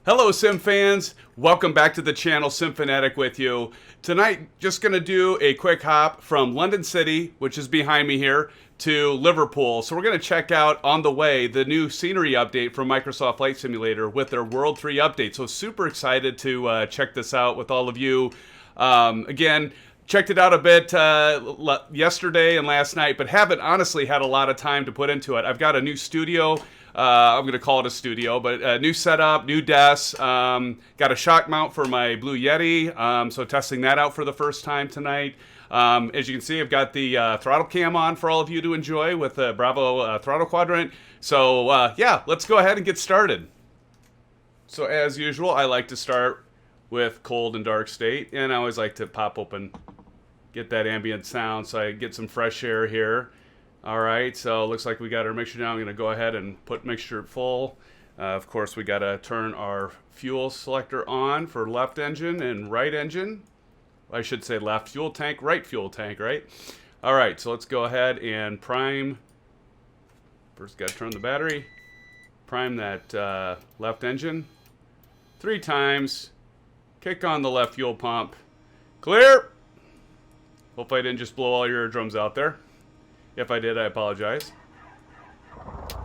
Hello Sim fans, welcome back to the channel. SimFanatic with you. Tonight, just going to do a quick hop from London City, which is behind me here, to LiverPool. So we're going to check out on the way the new scenery update from Microsoft Flight Simulator with their World 3 update. So super excited to check this out with all of you. Again, checked it out a bit yesterday and last night, but haven't honestly had a lot of time to put into it. I've got a new studio. I'm going to call it a studio, but a new setup, new desk. Got a shock mount for my Blue Yeti, so testing that out for the first time tonight. As you can see, I've got the throttle cam on for all of you to enjoy with the Bravo throttle quadrant. So yeah, let's go ahead and get started. So as usual, I like to start with cold and dark state, and I always like to pop open, get that ambient sound so I get some fresh air here. All right, so it looks like we got our mixture now. I'm going to go ahead and put mixture full. Of course, we got to turn our fuel selector on for left engine and right engine. I should say left fuel tank, right fuel tank, right? All right, so let's go ahead and prime. First, got to turn the battery. Prime that left engine 3 times. Kick on the left fuel pump. Clear. Hopefully I didn't just blow all your eardrums out there. If I did, I apologize.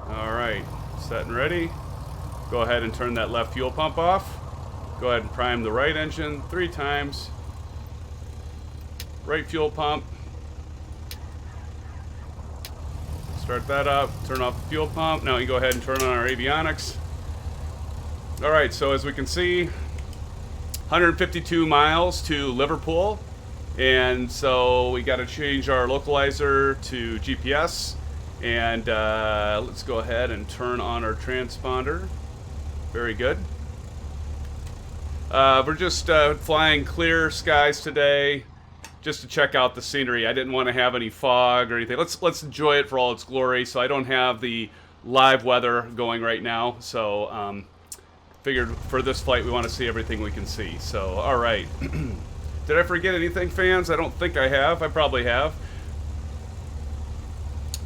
All right, set and ready. Go ahead and turn that left fuel pump off. Go ahead and prime the right engine 3 times. Right fuel pump. Start that up, turn off the fuel pump. Now we can go ahead and turn on our avionics. All right, so as we can see, 152 miles to LiverPool. And so we got to change our localizer to GPS, and let's go ahead and turn on our transponder. Very good. We're just flying clear skies today, just to check out the scenery. I didn't want to have any fog or anything. Let's enjoy it for all its glory. So I don't have the live weather going right now. So figured for this flight we want to see everything we can see. So all right. Did I forget anything, fans? I don't think I have. I probably have.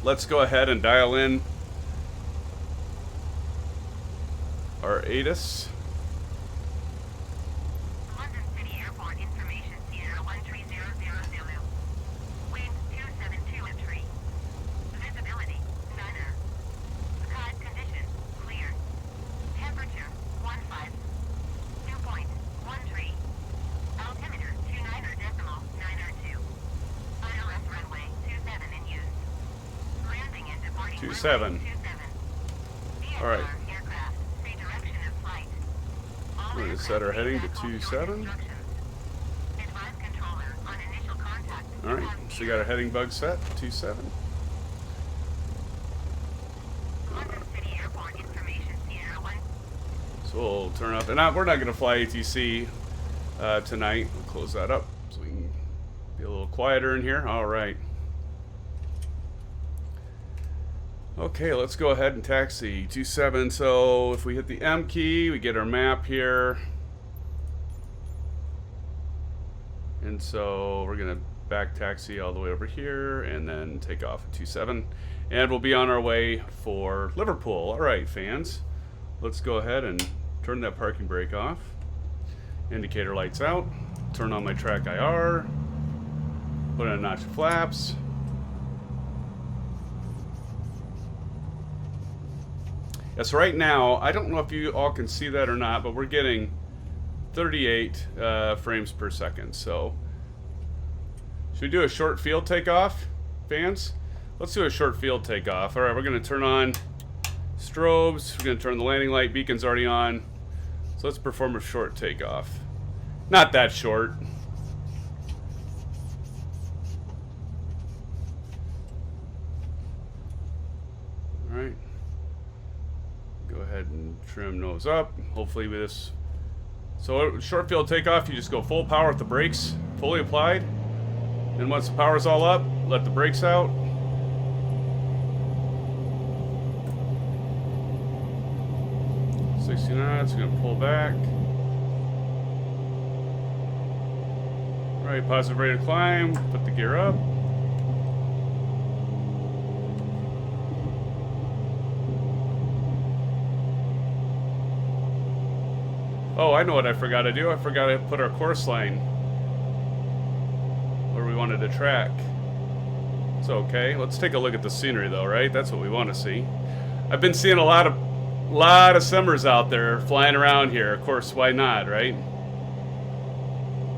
Let's go ahead and dial in our ATIS. London City Airport information, Sierra 13000. Wind 272 at tree. Visibility, none. Sky condition, clear. Temperature, 15. Dew point, 13. Altimeter, 29.902. ILS runway, 27 in use. Landing and departing 27. 27. All right. Aircraft, say direction of flight. All We're going to set our heading to 27. Advise controller on initial contact. All right, so we got our heading bug set, 27. London City Airport information, Sierra 1. So we'll turn off, and we're not going to fly ATC tonight. We'll close that up so we can be a little quieter in here. All right. Okay, let's go ahead and taxi 27. So if we hit the M key, we get our map here. And so we're going to back taxi all the way over here and then take off at 27. And we'll be on our way for LiverPool. All right, fans. Let's go ahead and turn that parking brake off. Indicator lights out. Turn on my track IR. Put in a notch of flaps. Yes, right now, I don't know if you all can see that or not, but we're getting 38 frames per second. So, should we do a short field takeoff, fans? Let's do a short field takeoff. All right, we're going to turn on strobes. We're going to turn the landing light. Beacon's already on. So let's perform a short takeoff. Not that short. All right. Go ahead and trim nose up. Hopefully with this. So short field takeoff, you just go full power with the brakes fully applied. And once the power's all up, let the brakes out. $60 knots, we're gonna pull back. All right, positive rate of climb, put the gear up. Oh, I know what I forgot to do. I forgot to put our course line where we wanted to track. It's okay. Let's take a look at the scenery though, right? That's what we want to see. I've been seeing a lot of Simmers out there flying around here. Of course, why not, right?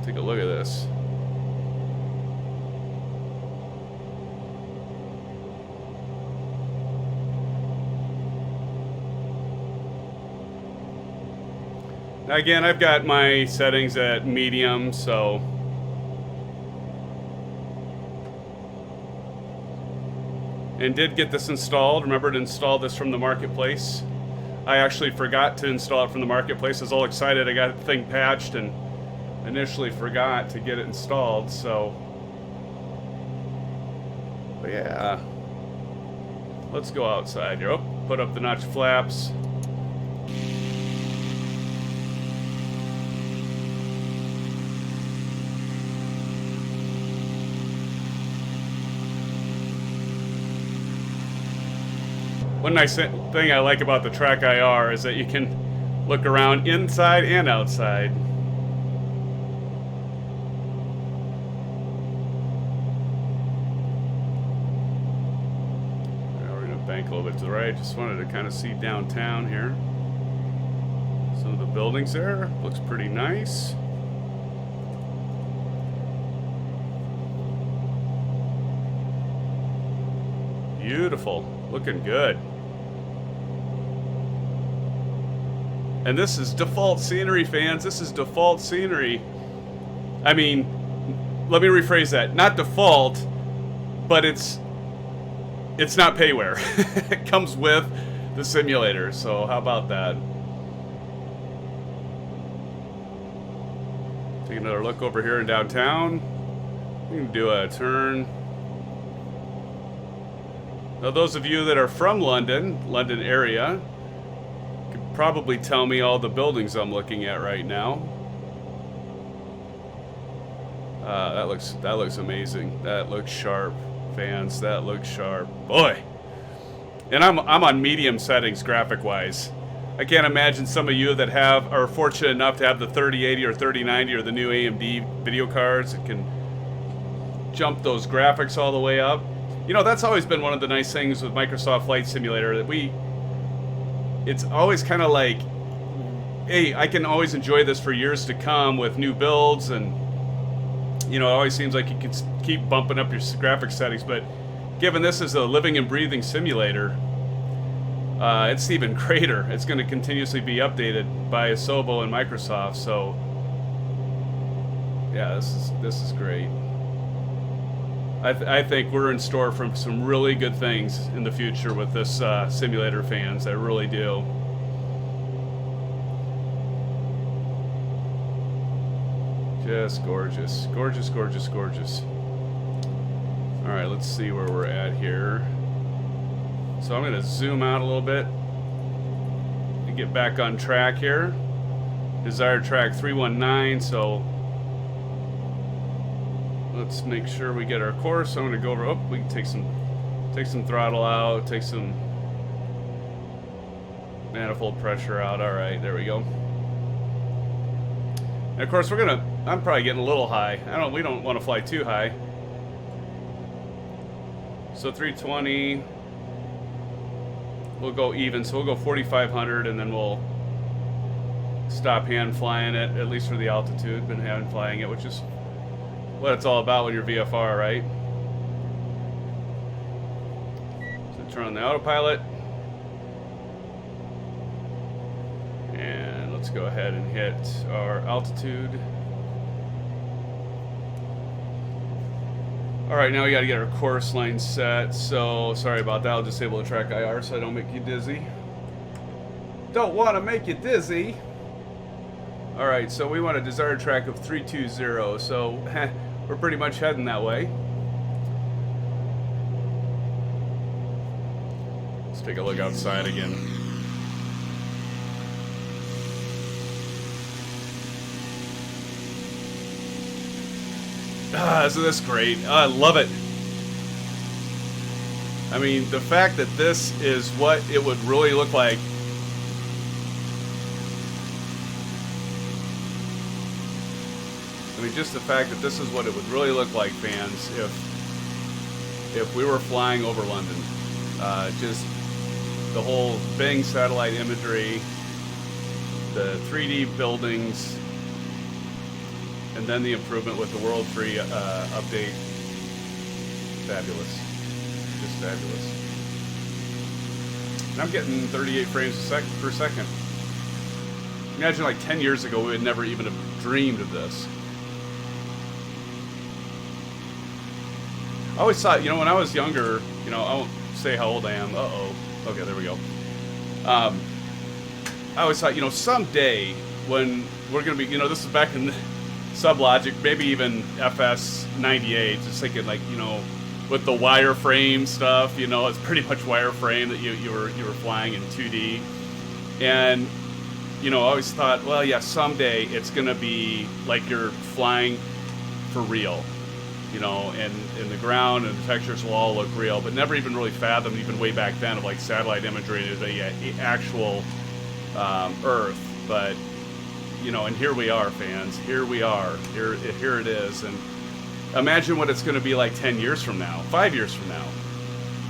Take a look at this. Now again, I've got my settings at medium, so and did get this installed. Remember to install this from the marketplace. I actually forgot to install it from the marketplace. I was all excited. I got the thing patched and initially forgot to get it installed. So, but yeah, let's go outside here. Oh, put up the notch flaps. One nice thing I like about the Track IR is that you can look around inside and outside. We're going to bank a little bit to the right. Just wanted to kind of see downtown here. Some of the buildings there. Looks pretty nice. Beautiful. Looking good. And this is default scenery, fans. This is default scenery. I mean, let me rephrase that. Not default, but it's not payware. It comes with the simulator. So how about that? Take another look over here in downtown. We can do a turn. Now, those of you that are from London area, could probably tell me all the buildings I'm looking at right now. That looks amazing. That looks sharp, fans. That looks sharp, boy. And I'm on medium settings graphic-wise. I can't imagine some of you that are fortunate enough to have the 3080 or 3090 or the new AMD video cards that can jump those graphics all the way up. You know, that's always been one of the nice things with Microsoft Flight Simulator, that it's always kind of like, hey, I can always enjoy this for years to come with new builds, and, you know, it always seems like you can keep bumping up your graphics settings, but given this is a living and breathing simulator, it's even greater. It's going to continuously be updated by Asobo and Microsoft, so, yeah, this is great. I think we're in store for some really good things in the future with this simulator, fans. I really do. Just gorgeous. Gorgeous, gorgeous, gorgeous. All right, let's see where we're at here. So I'm going to zoom out a little bit and get back on track here. Desired track 319, so let's make sure we get our course. I'm going to go over. Oh, we can take some throttle out, take some manifold pressure out. All right, there we go. And of course, I'm probably getting a little high. We don't want to fly too high. So 320. We'll go even. So we'll go 4,500, and then we'll stop hand flying it, at least for the altitude. Been hand flying it, which is what it's all about when you're VFR, right? So turn on the autopilot. And let's go ahead and hit our altitude. Alright, now we gotta get our course line set. So, sorry about that. I'll disable the track IR so I don't make you dizzy. Don't want to make you dizzy. Alright, so we want a desired track of 320. So, we're pretty much heading that way. Let's take a look outside again. Isn't this great? I love it. I mean, the fact that this is what it would really look like mean, just the fact that this is what it would really look like, fans, if we were flying over London. Just the whole Bing satellite imagery, the 3D buildings, and then the improvement with the World 3 update. Fabulous. Just fabulous. And I'm getting 38 frames per second. Imagine like 10 years ago, we would never even have dreamed of this. I always thought, you know, when I was younger, you know, I won't say how old I am. Uh-oh. Okay, there we go. I always thought, you know, someday when we're going to be, you know, this is back in Sublogic, maybe even FS 98, just thinking like, you know, with the wireframe stuff, you know, it's pretty much wireframe that you were flying in 2D. And, you know, I always thought, well, yeah, someday it's going to be like you're flying for real, you know, and the ground and the textures will all look real, but never even really fathomed, even way back then, of like satellite imagery to the actual Earth. But, you know, and here we are, fans. Here we are. Here it is. And imagine what it's going to be like 10 years from now, 5 years from now.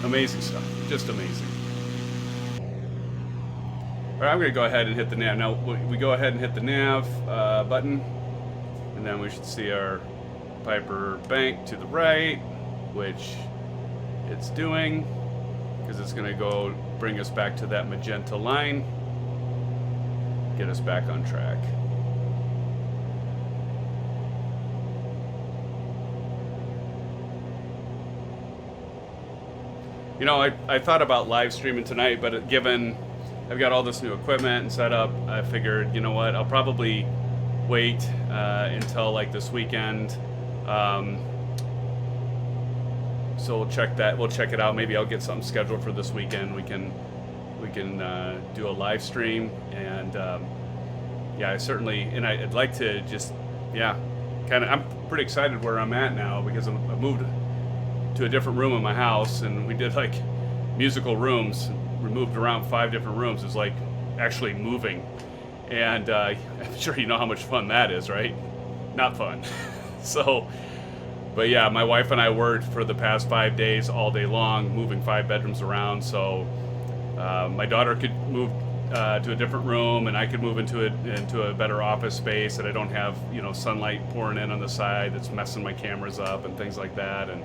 Amazing stuff. Just amazing. All right, I'm going to go ahead and hit the nav. Now, we go ahead and hit the nav button, and then we should see our Piper bank to the right, which it's doing, because it's going to go bring us back to that magenta line, get us back on track. You know, I thought about live streaming tonight, but given I've got all this new equipment and setup, I figured, you know what, I'll probably wait until like this weekend. So we'll check it out. Maybe I'll get something scheduled for this weekend. We can do a live stream, and yeah, I'd like to just, yeah, I'm pretty excited where I'm at now, because I moved to a different room in my house, and we did like musical rooms. We moved around 5 different rooms. It's like actually moving, and I'm sure you know how much fun that is, right? Not fun. So, but yeah, my wife and I worked for the past 5 days all day long, moving 5 bedrooms around. So my daughter could move to a different room, and I could move into a better office space that I don't have, you know, sunlight pouring in on the side that's messing my cameras up and things like that. And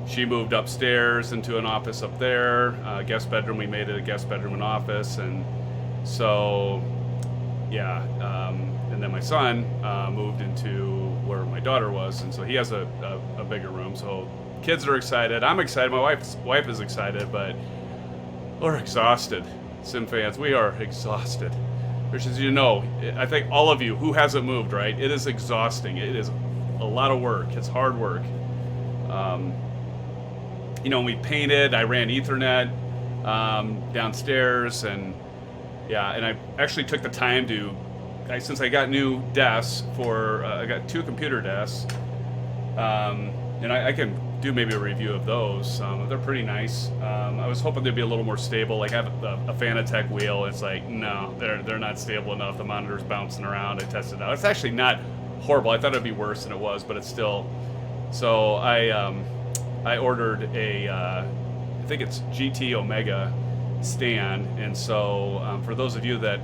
she moved upstairs into an office up there, guest bedroom. We made it a guest bedroom and office, and so yeah. And then my son moved into where my daughter was, and so he has a bigger room. So kids are excited. I'm excited. My wife is excited, but we're exhausted. SimFans, we are exhausted. Which is, you know, I think all of you who hasn't moved, right? It is exhausting. It is a lot of work. It's hard work. You know, we painted. I ran Ethernet downstairs, and yeah, and I actually took the time to, since I got new desks I got 2 computer desks, and I can do maybe a review of those. They're pretty nice. I was hoping they'd be a little more stable. Like I have a Fanatec wheel. It's like, no, they're not stable enough. The monitor's bouncing around. I tested it out. It's actually not horrible. I thought it'd be worse than it was, but it's still. So I ordered I think it's GT Omega stand, and so for those of you that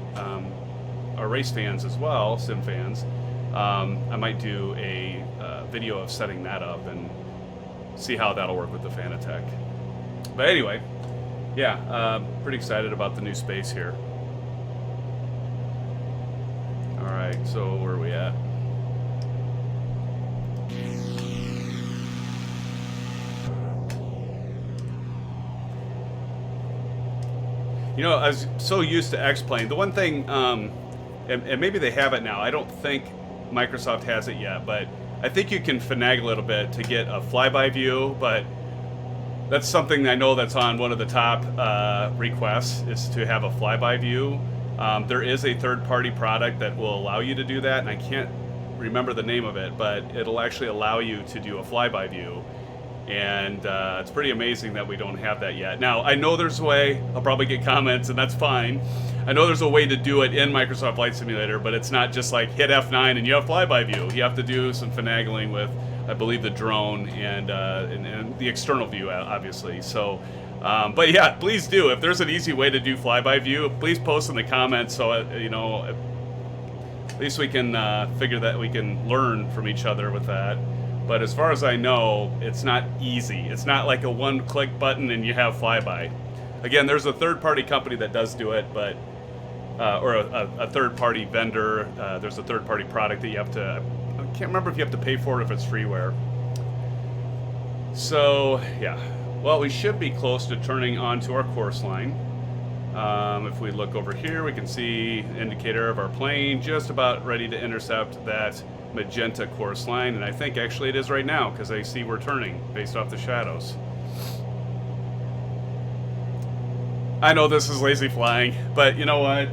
are race fans as well, sim fans, I might do a video of setting that up and see how that'll work with the Fanatec. But anyway, yeah, pretty excited about the new space here. All right, so where are we at? You know, I was so used to X-Plane. The one thing, and maybe they have it now, I don't think Microsoft has it yet, but I think you can finagle a little bit to get a flyby view, but that's something I know that's on one of the top requests, is to have a flyby view. There is a third-party product that will allow you to do that, and I can't remember the name of it, but it'll actually allow you to do a flyby view. And it's pretty amazing that we don't have that yet. Now, I know there's a way. I'll probably get comments, and that's fine. I know there's a way to do it in Microsoft Flight Simulator, but it's not just like hit F9 and you have flyby view. You have to do some finagling with, I believe, the drone and the external view, obviously. So, but yeah, please do. If there's an easy way to do flyby view, please post in the comments so, you know, at least we can figure that we can learn from each other with that. But as far as I know, it's not easy. It's not like a one-click button and you have flyby. Again, there's a third-party company that does do it, but or a third-party vendor. There's a third-party product that you have to. I can't remember if you have to pay for it, if it's freeware. So yeah, well, we should be close to turning onto our course line. If we look over here, we can see indicator of our plane just about ready to intercept that magenta course line, and I think actually it is right now because I see we're turning based off the shadows. I know this is lazy flying, but you know what?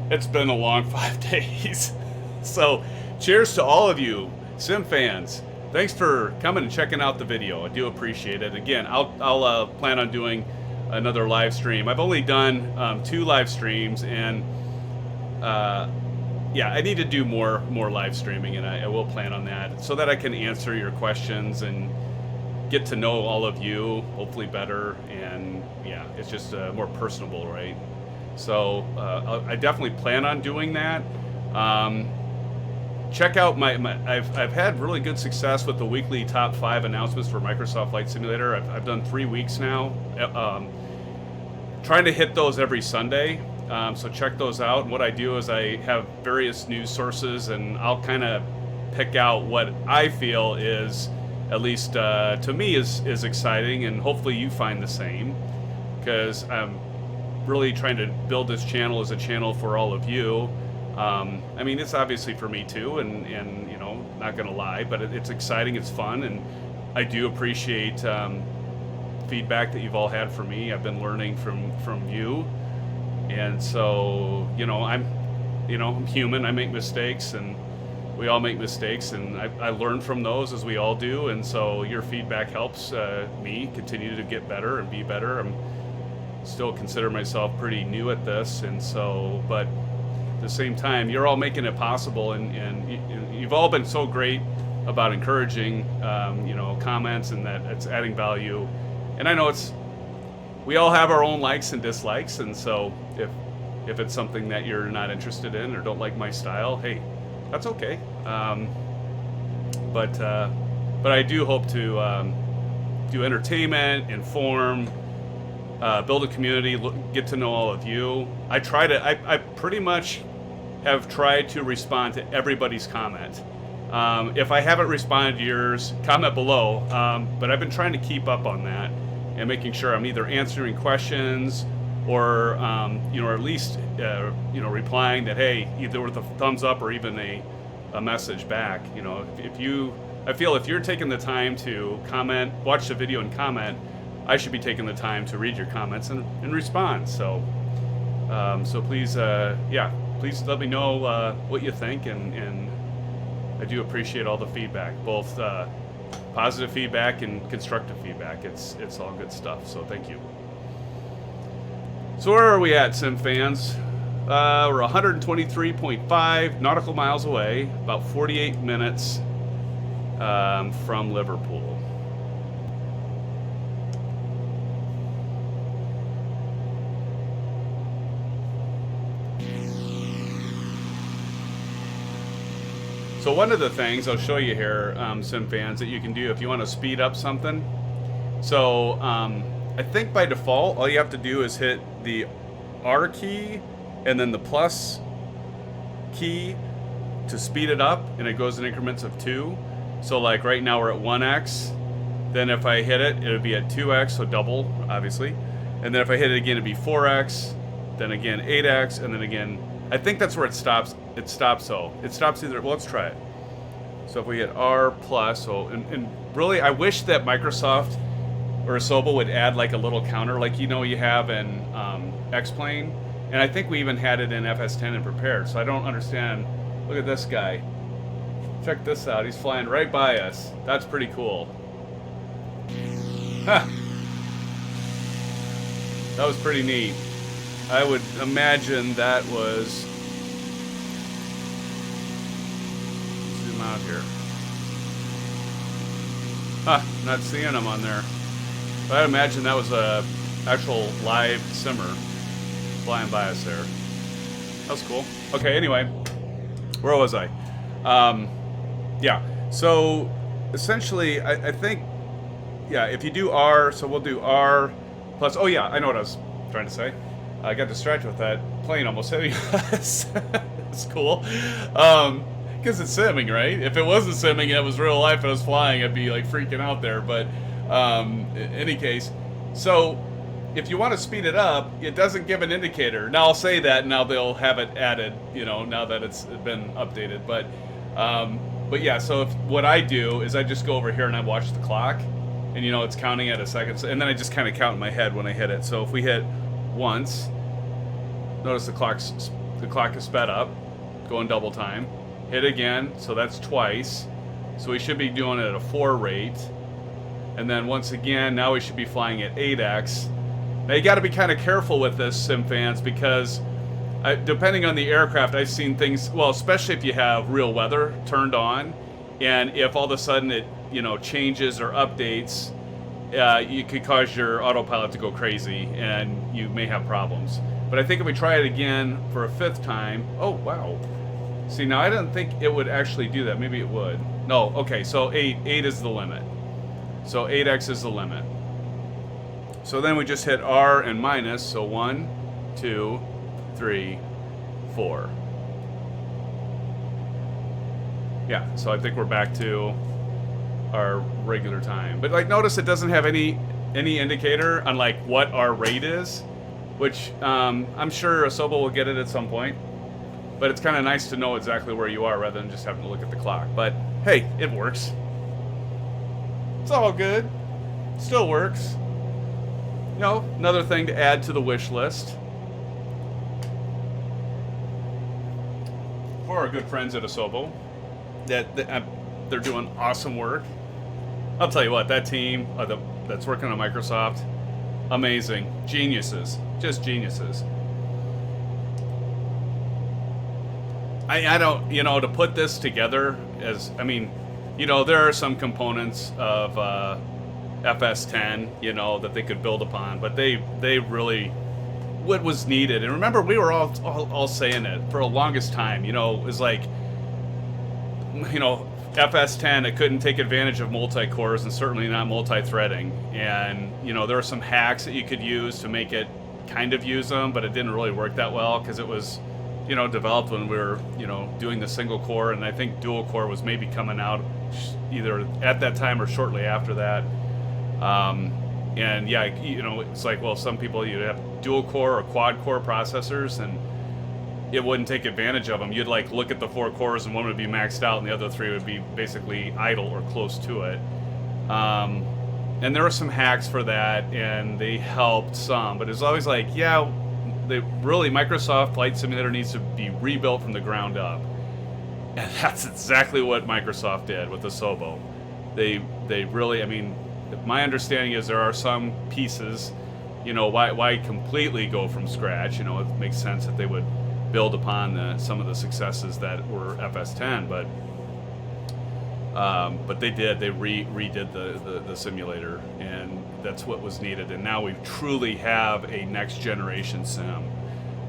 It's been a long 5 days. So cheers to all of you sim fans. Thanks for coming and checking out the video. I do appreciate it. Again, I'll plan on doing another live stream. I've only done 2 live streams, and yeah, I need to do more live streaming, and I will plan on that so that I can answer your questions and get to know all of you, hopefully better, and yeah, it's just more personable, right? So I definitely plan on doing that. Check out I've had really good success with the weekly top 5 announcements for Microsoft Flight Simulator. I've done 3 weeks now, trying to hit those every Sunday. So check those out. And what I do is I have various news sources, and I'll kind of pick out what I feel is, at least to me, is exciting, and hopefully you find the same, because I'm really trying to build this channel as a channel for all of you. I mean, it's obviously for me too, and you know, not gonna lie, but it's exciting, it's fun, and I do appreciate feedback that you've all had for me. I've been learning from you. And so, you know, I'm human. I make mistakes, and we all make mistakes, and I learn from those, as we all do. And so your feedback helps me continue to get better and be better. I'm still consider myself pretty new at this, and so, but at the same time, you're all making it possible, and you've all been so great about encouraging, you know, comments, and that it's adding value. And I know we all have our own likes and dislikes, and so if it's something that you're not interested in or don't like my style, hey, that's okay. But I do hope to do entertainment, inform, build a community, get to know all of you. I pretty much have tried to respond to everybody's comment. If I haven't responded to yours, comment below. But I've been trying to keep up on that and making sure I'm either answering questions or, you know, or at least, you know, replying that, hey, either with a thumbs up or even a message back. You know, I feel if you're taking the time to comment, watch the video and comment, I should be taking the time to read your comments and respond. So, so please, yeah, please let me know what you think, and I do appreciate all the feedback, both positive feedback and constructive feedback. It's all good stuff, so thank you. So where are we at, sim fans? We're 123.5 nautical miles away, about 48 minutes from LiverPool. So one of the things I'll show you here, sim fans, that you can do if you want to speed up something. So I think by default, all you have to do is hit the R key and then the plus key to speed it up, and it goes in increments of 2. So like right now we're at 1x. Then if I hit it, it'll be at 2x, so double, obviously. And then if I hit it again, it'd be 4x, then again 8x, and then again, I think that's where it stops. It stops either, well, let's try it. So if we hit R plus, so, and really, I wish that Microsoft or Asobo would add like a little counter, like, you know, you have in X-Plane. And I think we even had it in FS10 and prepared, so I don't understand. Look at this guy. Check this out, he's flying right by us. That's pretty cool. Huh. That was pretty neat. I would imagine that was... Zoom out here. Huh, not seeing them on there. But I'd imagine that was a actual live simmer flying by us there. That was cool. Okay, anyway, where was I? Yeah, so essentially, I think, yeah, if you do R, so we'll do R plus, oh yeah, I know what I was trying to say. I got distracted with that plane almost hitting us. It's cool. Because it's simming, right? If it wasn't simming and it was real life and I was flying, I'd be like freaking out there. But in any case, so if you want to speed it up, it doesn't give an indicator. Now I'll say that now they'll have it added, you know, now that it's been updated. But yeah, so what I do is I just go over here and I watch the clock, and you know it's counting at a second, and then I just kind of count in my head when I hit it. So if we hit once, notice the clock is sped up, going double time. Hit again, so that's twice. So we should be doing it at a 4 rate. And then once again, now we should be flying at 8x. Now you got to be kind of careful with this, SimFans, because depending on the aircraft, I've seen things, well, especially if you have real weather turned on, and if all of a sudden it, you know, changes or updates, you could cause your autopilot to go crazy, and you may have problems. But I think if we try it again for a 5th time, oh, wow. See, now I didn't think it would actually do that. Maybe it would. No, okay, so 8 is the limit. So 8x is the limit. So then we just hit R and minus, so 1, 2, 3, 4. Yeah, so I think we're back to our regular time. But like, notice it doesn't have any indicator on like what our rate is, which I'm sure Asobo will get it at some point. But it's kind of nice to know exactly where you are rather than just having to look at the clock. But hey, it works. It's all good. Still works. You know, another thing to add to the wish list. For our good friends at Asobo, they're doing awesome work. I'll tell you what, that team that's working on Microsoft, amazing. Geniuses. Just geniuses. I don't, you know, to put this together as, I mean, you know, there are some components of FS10, you know, that they could build upon, but they really, what was needed. And remember, we were all saying it for the longest time, you know, it was like, you know, FS10, it couldn't take advantage of multi-cores and certainly not multi-threading. And, you know, there were some hacks that you could use to make it kind of use them, but it didn't really work that well because it was, you know, developed when we were, you know, doing the single core, and I think dual core was maybe coming out either at that time or shortly after that. And yeah, you know, it's like, well, some people, you'd have dual core or quad core processors, and it wouldn't take advantage of them. You'd like look at the 4 cores and one would be maxed out and the other 3 would be basically idle or close to it. And there were some hacks for that, and they helped some, but it's always like, yeah, Microsoft Flight Simulator needs to be rebuilt from the ground up. And that's exactly what Microsoft did with the Asobo. They really, I mean, my understanding is there are some pieces, you know, why completely go from scratch? You know, it makes sense that they would build upon some of the successes that were FS10, but they did. They redid the simulator, and that's what was needed. And now we truly have a next generation sim.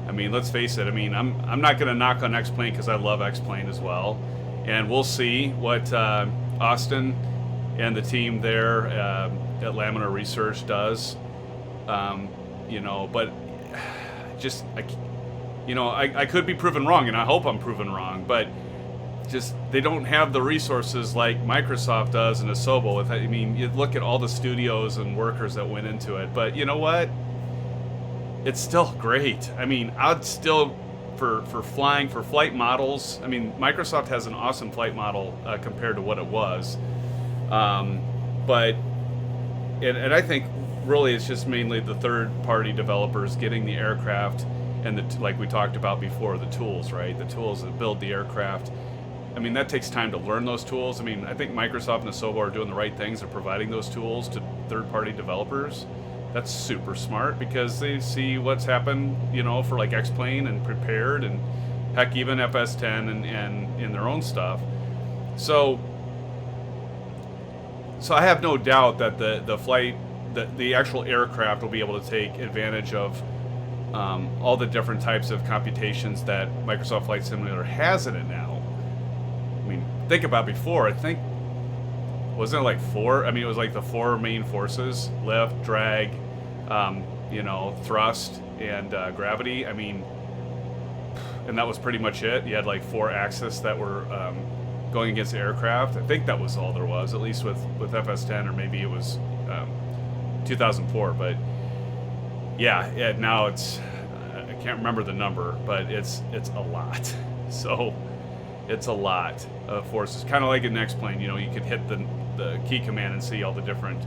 I mean, let's face it. I mean, I'm not going to knock on X-Plane because I love X-Plane as well, and we'll see what Austin and the team there at Laminar Research does. You know, but just you know, I could be proven wrong, and I hope I'm proven wrong, but just they don't have the resources like Microsoft does in Asobo. I mean, you look at all the studios and workers that went into it, but you know what? It's still great. I mean, I'd still, for flying, for flight models, I mean, Microsoft has an awesome flight model compared to what it was. But I think really it's just mainly the third-party developers getting the aircraft and like we talked about before, the tools, right? The tools that build the aircraft. I mean, that takes time to learn those tools. I mean, I think Microsoft and Asobo are doing the right things. They're providing those tools to third-party developers. That's super smart because they see what's happened, you know, for like X-Plane and Prepared and heck, even FS10 and in their own stuff. So I have no doubt that the actual aircraft will be able to take advantage of all the different types of computations that Microsoft Flight Simulator has in it now. I mean, think about before. I think, wasn't it like four? I mean, it was like the four main forces: lift, drag, you know, thrust, and gravity. I mean, and that was pretty much it. You had like 4 axes that were going against the aircraft. I think that was all there was, at least with FS10, or maybe it was 2004. But yeah, now it's, I can't remember the number, but it's a lot. So it's a lot of forces. Kind of like in X-Plane, you know, you could hit the key command and see all the different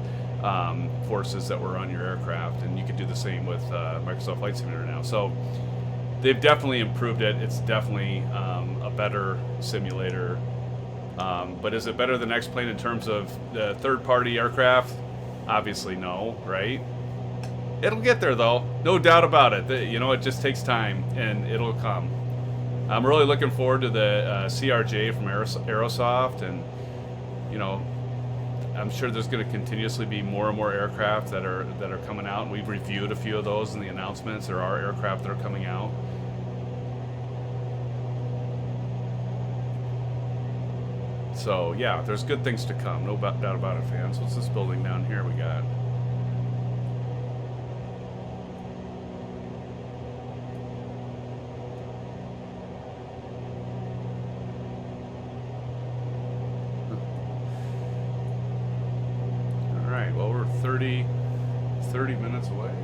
forces that were on your aircraft, and you could do the same with Microsoft Flight Simulator now. So they've definitely improved it. It's definitely a better simulator. But is it better than X-Plane in terms of the third-party aircraft? Obviously no, right? It'll get there though, no doubt about it. You know, it just takes time, and it'll come. I'm really looking forward to the CRJ from Aerosoft, and you know, I'm sure there's going to continuously be more and more aircraft that are coming out, and we've reviewed a few of those in the announcements. There are aircraft that are coming out. So yeah, there's good things to come, no doubt about it, fans. What's this building down here we got? Alright, well, we're 30 minutes away.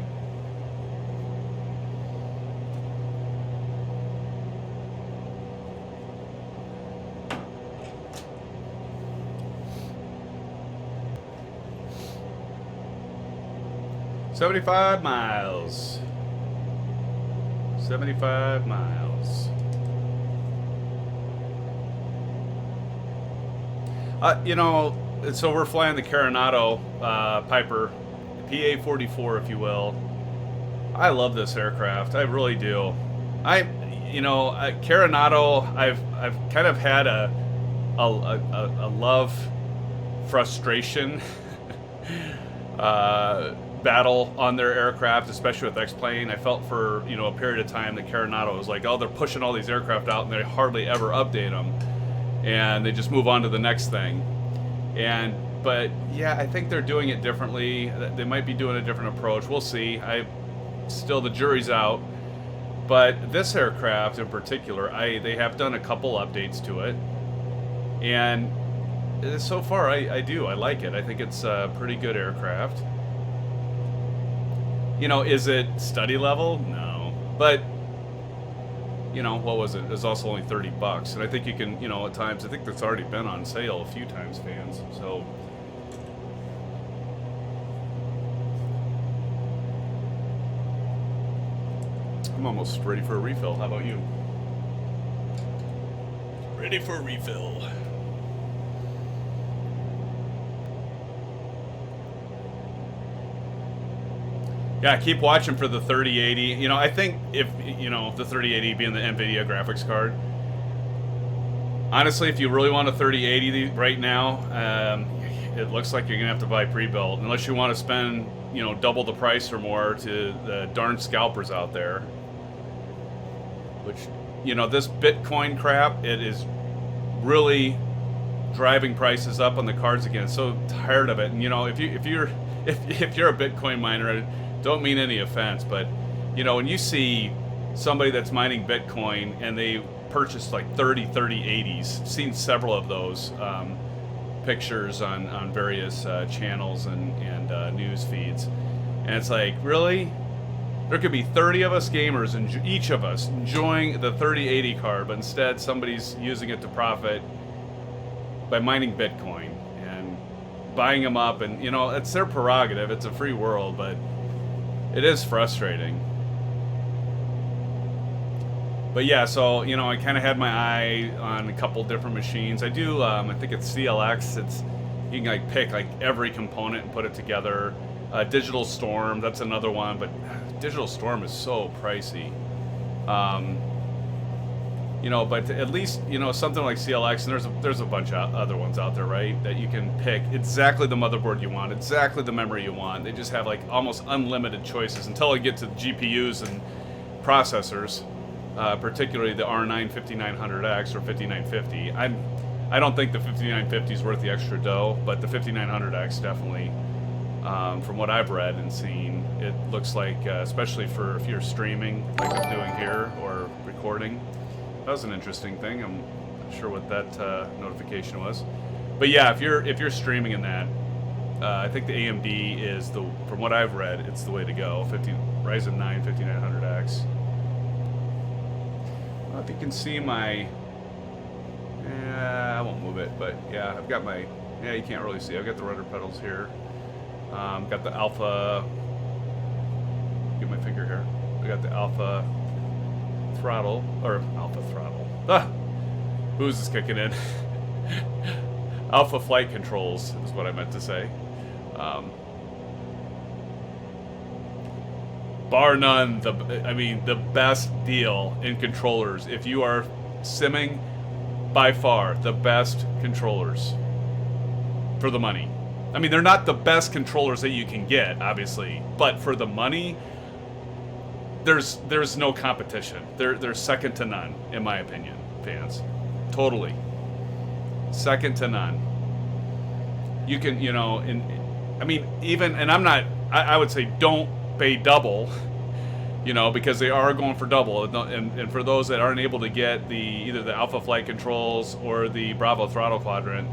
$75 miles. 75 miles. You know, so we're flying the Carenado Piper, PA-44, if you will. I love this aircraft. I really do. Carenado, I've kind of had a love frustration battle on their aircraft, especially with X-Plane. I felt for, you know, a period of time that Carenado was like, oh, they're pushing all these aircraft out and they hardly ever update them, and they just move on to the next thing. But yeah, I think they're doing it differently. They might be doing a different approach. We'll see. Still, the jury's out. But this aircraft in particular, they have done a couple updates to it, and so far I like it. I think it's a pretty good aircraft. You know, is it study level? No. But, you know, what was it? It was also only $30. And I think you can, you know, at times, I think that's already been on sale a few times, fans. So, I'm almost ready for a refill. How about you? Ready for a refill. Yeah, keep watching for the 3080. You know, I think if, you know, the 3080 being the NVIDIA graphics card, honestly, if you really want a 3080 right now, it looks like you're going to have to buy pre-built, unless you want to spend, you know, double the price or more to the darn scalpers out there. Which, you know, this Bitcoin crap, it is really driving prices up on the cards again. I'm so tired of it. And, you know, if you're a Bitcoin miner, don't mean any offense, but you know, when you see somebody that's mining Bitcoin and they purchased like 3080s, seen several of those pictures on various channels and news feeds, and it's like, really? There could be 30 of us gamers and each of us enjoying the 3080 card, but instead somebody's using it to profit by mining Bitcoin and buying them up, and you know, it's their prerogative. It's a free world, but it is frustrating. But yeah, so, you know, I kind of had my eye on a couple different machines. I do, I think it's CLX. you can like pick like every component and put it together. Digital Storm, that's another one, but Digital Storm is so pricey. You know, but at least, you know, something like CLX, and there's a bunch of other ones out there, right, that you can pick exactly the motherboard you want, exactly the memory you want. They just have like almost unlimited choices until you get to GPUs and processors, particularly the R9 5900X or 5950. I don't think the 5950 is worth the extra dough, but the 5900X definitely. From what I've read and seen, it looks like, especially for if you're streaming like I'm doing here or recording. That was an interesting thing. I'm not sure what that notification was, but yeah, if you're streaming in that, I think the AMD is from what I've read, it's the way to go. Ryzen 9 5900X. Well, if you can see my, I won't move it, but yeah, I've got my, you can't really see. I've got the rudder pedals here. Got the Alpha. Get my finger here. I got the Alpha throttle, or Alpha throttle. Who's this kicking in? Alpha flight controls is what I meant to say. Bar none, the best deal in controllers. If you are simming, by far the best controllers for the money. I mean, they're not the best controllers that you can get, obviously, but for the money, there's no competition. They're second to none, in my opinion, fans. Totally. Second to none. You can, you know, I would say don't pay double, you know, because they are going for double. And for those that aren't able to get either the Alpha flight controls or the Bravo throttle quadrant,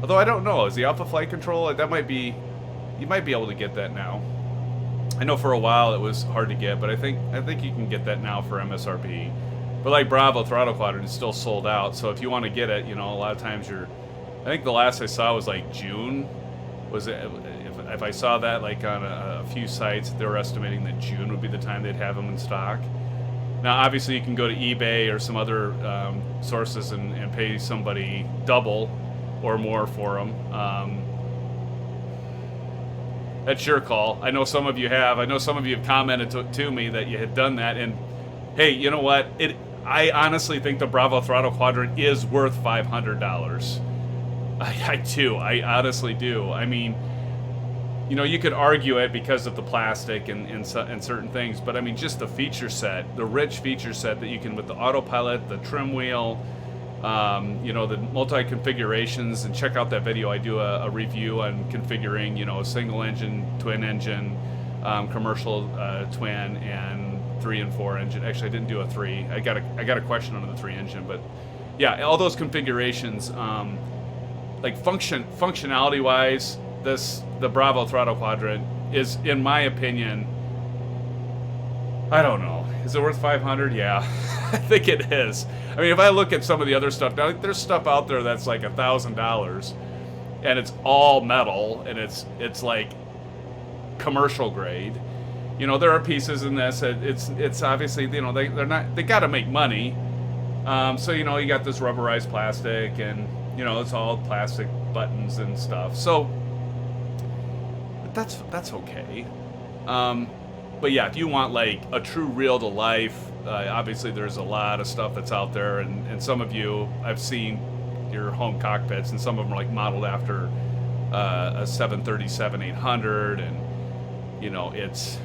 although I don't know, is the Alpha flight control, you might be able to get that now. I know for a while it was hard to get, but I think you can get that now for MSRP. But like Bravo throttle quadrant is still sold out, so if you want to get it, you know, a lot of times I think the last I saw was like June. Was it? If I saw that like on a few sites, they were estimating that June would be the time they'd have them in stock. Now, obviously, you can go to eBay or some other sources and pay somebody double or more for them. That's your call. I know some of you have. I know some of you have commented to me that you had done that. And hey, you know what? I honestly think the Bravo throttle quadrant is worth $500. I do. I honestly do. I mean, you know, you could argue it because of the plastic and certain things, but I mean, just the feature set, the rich feature set that you can with the autopilot, the trim wheel, you know, the multi-configurations, and check out that video. I do a review on configuring, you know, a single engine, twin engine, commercial twin, and 3 and 4 engine. Actually, I didn't do a 3. I got a question on the 3 engine, but yeah, all those configurations, like functionality wise, the Bravo throttle quadrant is, in my opinion, I don't know. Is it worth 500? Yeah, I think it is. I mean, if I look at some of the other stuff, now there's stuff out there that's like $1,000, and it's all metal, and it's like commercial grade. You know, there are pieces in this. It's obviously, you know, they got to make money. So you know, you got this rubberized plastic, and you know, it's all plastic buttons and stuff. So that's okay. But yeah, if you want like a true real to life, obviously there's a lot of stuff that's out there, and some of you, I've seen your home cockpits, and some of them are like modeled after a 737-800, and you know, it's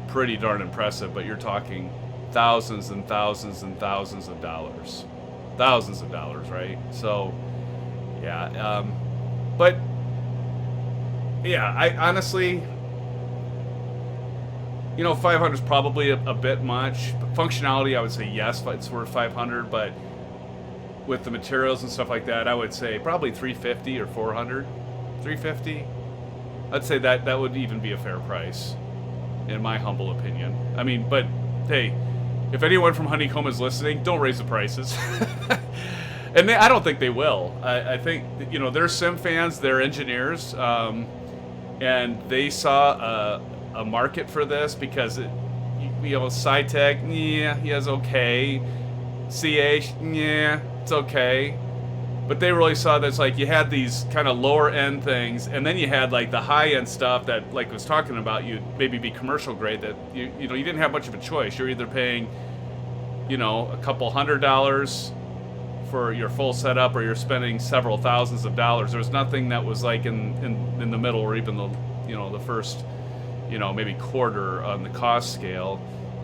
pretty darn impressive, but you're talking thousands and thousands and thousands of dollars. Thousands of dollars, right? So yeah, but yeah, I honestly, you know, 500 is probably a bit much. But functionality, I would say yes, it's worth 500. But with the materials and stuff like that, I would say probably 350 or 400. 350. I'd say that would even be a fair price, in my humble opinion. I mean, but hey, if anyone from Honeycomb is listening, don't raise the prices. And I don't think they will. I think, you know, they're SimFans, they're engineers, and they saw a market for this because, you know, SciTech, yeah, he has okay. CH, yeah, it's okay. But they really saw this, like, you had these kind of lower end things, and then you had like the high end stuff that, like, was talking about, you'd maybe be commercial grade, that you didn't have much of a choice. You're either paying, a couple $100 for your full setup, or you're spending several thousands of dollars. There was nothing that was like in the middle, or even the first maybe quarter on the cost scale.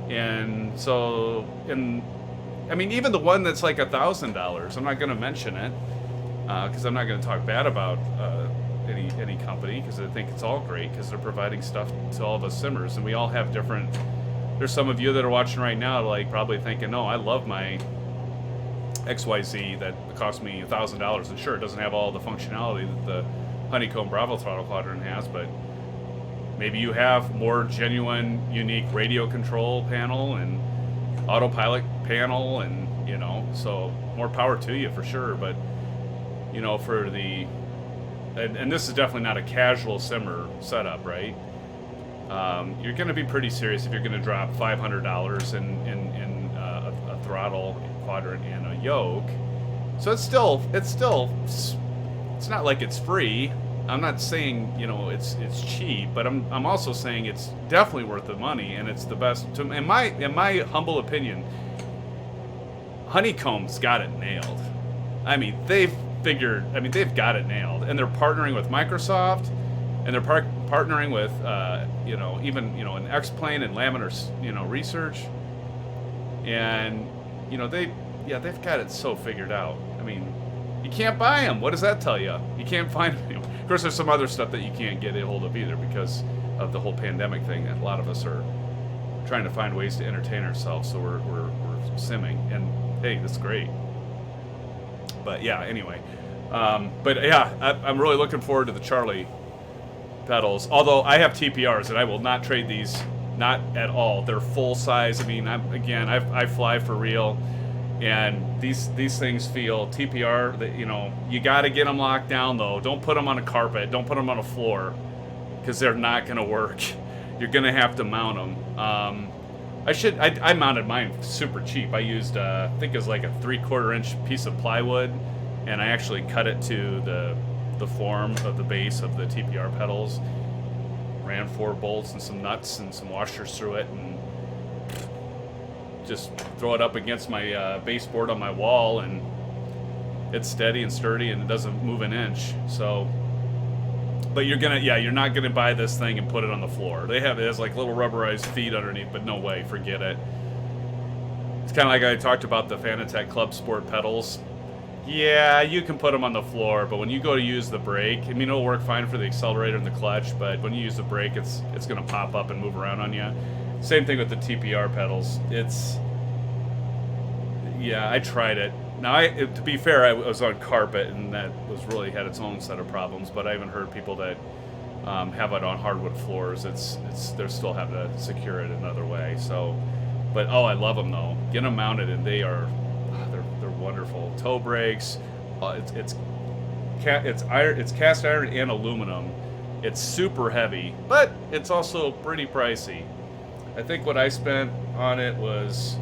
And so, I mean, even the one that's like $1,000, I'm not going to mention it because I'm not going to talk bad about any company, because I think it's all great because they're providing stuff to all of us simmers, and we all have different. There's some of you that are watching right now, like, probably thinking, "No, I love my XYZ that cost me $1,000," and sure, it doesn't have all the functionality that the Honeycomb Bravo throttle quadrant has, but maybe you have more genuine, unique radio control panel and autopilot panel, and so more power to you for sure. But for the and this is definitely not a casual simmer setup, right? You're going to be pretty serious if you're going to drop $500 in a throttle quadrant and a yoke. So it's not like it's free. I'm not saying it's cheap, but I'm also saying it's definitely worth the money, and it's the best. In my humble opinion, Honeycomb's got it nailed. I mean, they've got it nailed, and they're partnering with Microsoft, and they're partnering with even an X-Plane and Laminar research, and they've got it so figured out. I mean, you can't buy them. What does that tell you? You can't find them. Of course, there's some other stuff that you can't get a hold of either because of the whole pandemic thing. That a lot of us are trying to find ways to entertain ourselves, so we're simming, and hey, that's great. But yeah, anyway, I'm really looking forward to the Charlie pedals. Although I have TPRs, and I will not trade these, not at all. They're full size. I mean, I fly for real. And these things feel TPR that you got to get them locked down though. Don't put them on a carpet. Don't put them on a floor, because they're not going to work. You're going to have to mount them. I mounted mine super cheap. I used I think it was like a 3/4 inch piece of plywood, and I actually cut it to the form of the base of the TPR pedals. Ran 4 bolts and some nuts and some washers through it, and just throw it up against my baseboard on my wall, and it's steady and sturdy, and it doesn't move an inch. So, but you're not gonna buy this thing and put it on the floor. It has like little rubberized feet underneath, but no way, forget it. It's kind of like I talked about the Fanatec Club Sport pedals. Yeah, you can put them on the floor, but when you go to use the brake, I mean, it'll work fine for the accelerator and the clutch, but when you use the brake, it's gonna pop up and move around on you. Same thing with the TPR pedals. I tried it. Now, to be fair, I was on carpet, and that had its own set of problems. But I haven't heard people that have it on hardwood floors. They still have to secure it another way. So, but I love them though. Get them mounted, and they're wonderful. Toe brakes. It's cast iron and aluminum. It's super heavy, but it's also pretty pricey. I think what I spent on it was,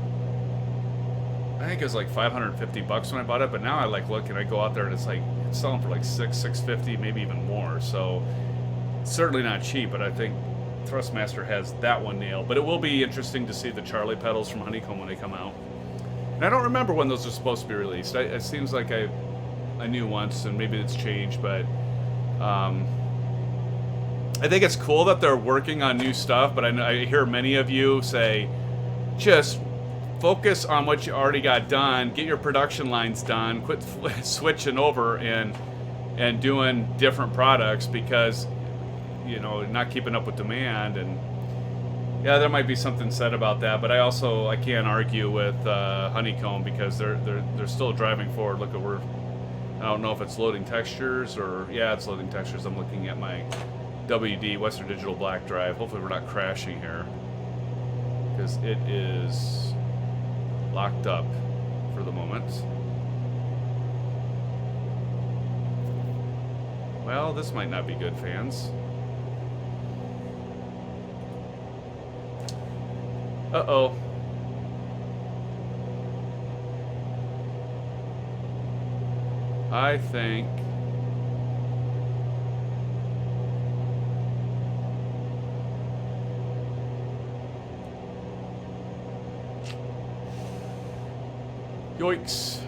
I think it was like $550 when I bought it, but now I look and I go out there and it's selling for like $650, maybe even more. So certainly not cheap, but I think Thrustmaster has that one nailed. But it will be interesting to see the Charlie pedals from Honeycomb when they come out. And I don't remember when those are supposed to be released. It seems like I knew once, and maybe it's changed, but I think it's cool that they're working on new stuff, but I hear many of you say, just focus on what you already got done, get your production lines done, quit switching over and doing different products, because not keeping up with demand. And yeah, there might be something said about that, but I can't argue with Honeycomb, because they're still driving forward. Look, I don't know if it's loading textures or it's loading textures. I'm looking at my WD Western Digital Black Drive. Hopefully we're not crashing here, because it is locked up for the moment. Well, this might not be good, fans. Uh-oh. I think... Yoicks.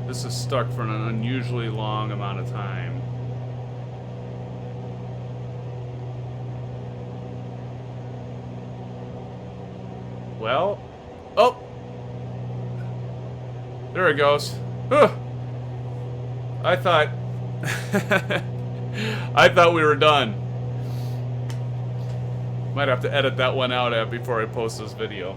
This is stuck for an unusually long amount of time. Well, oh, there it goes. I thought, I thought we were done. Might have to edit that one out before I post this video,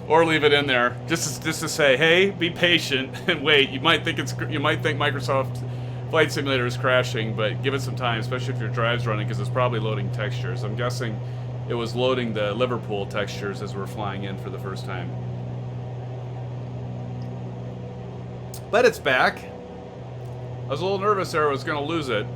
or leave it in there just to say, hey, be patient and wait. You might think Microsoft Flight Simulator is crashing, but give it some time, especially if your drive's running, because it's probably loading textures. I'm guessing it was loading the LiverPool textures as we're flying in for the first time. But it's back. I was a little nervous there I was going to lose it.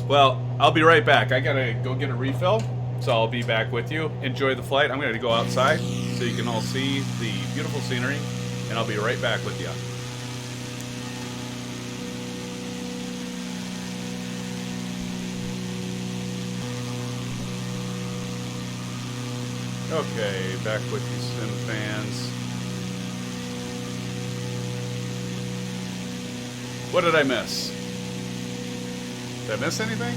Well, I'll be right back. I gotta go get a refill, so I'll be back with you. Enjoy the flight. I'm gonna go outside so you can all see the beautiful scenery, and I'll be right back with you. Okay, back with you, SimFans. What did I miss? Did I miss anything?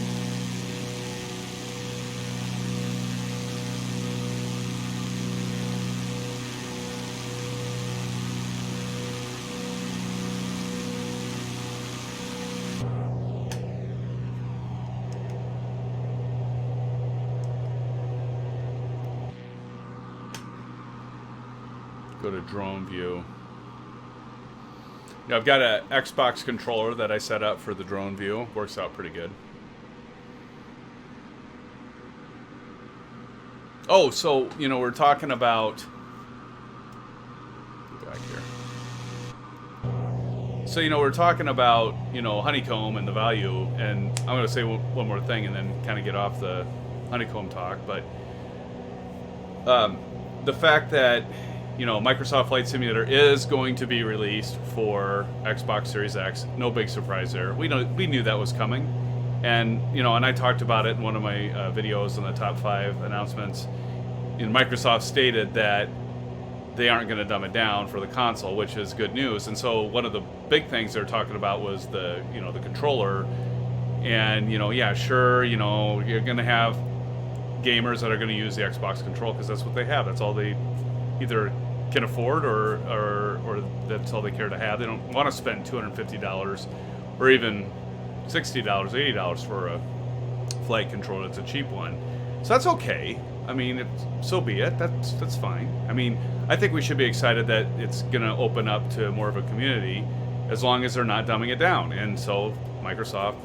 Go to drone view. Yeah, I've got an Xbox controller that I set up for the drone view. Works out pretty good. Oh, so, you know, we're talking about... Go back here. So, you know, we're talking about, you know, Honeycomb and the value. And I'm going to say one more thing and then kind of get off the Honeycomb talk. But the fact that... You know, Microsoft Flight Simulator is going to be released for Xbox Series X. No big surprise there. We knew that was coming, and you know, and I talked about it in one of my videos on the top 5 announcements. And Microsoft stated that they aren't going to dumb it down for the console, which is good news. And so one of the big things they're talking about was the controller, and you know, yeah, sure, you know, you're going to have gamers that are going to use the Xbox control because that's what they have. That's all they either can afford or that's all they care to have. They don't want to spend $250 or even $60, $80 for a flight controller that's a cheap one. So that's okay. I mean, so be it. That's fine. I mean, I think we should be excited that it's going to open up to more of a community as long as they're not dumbing it down. And so Microsoft,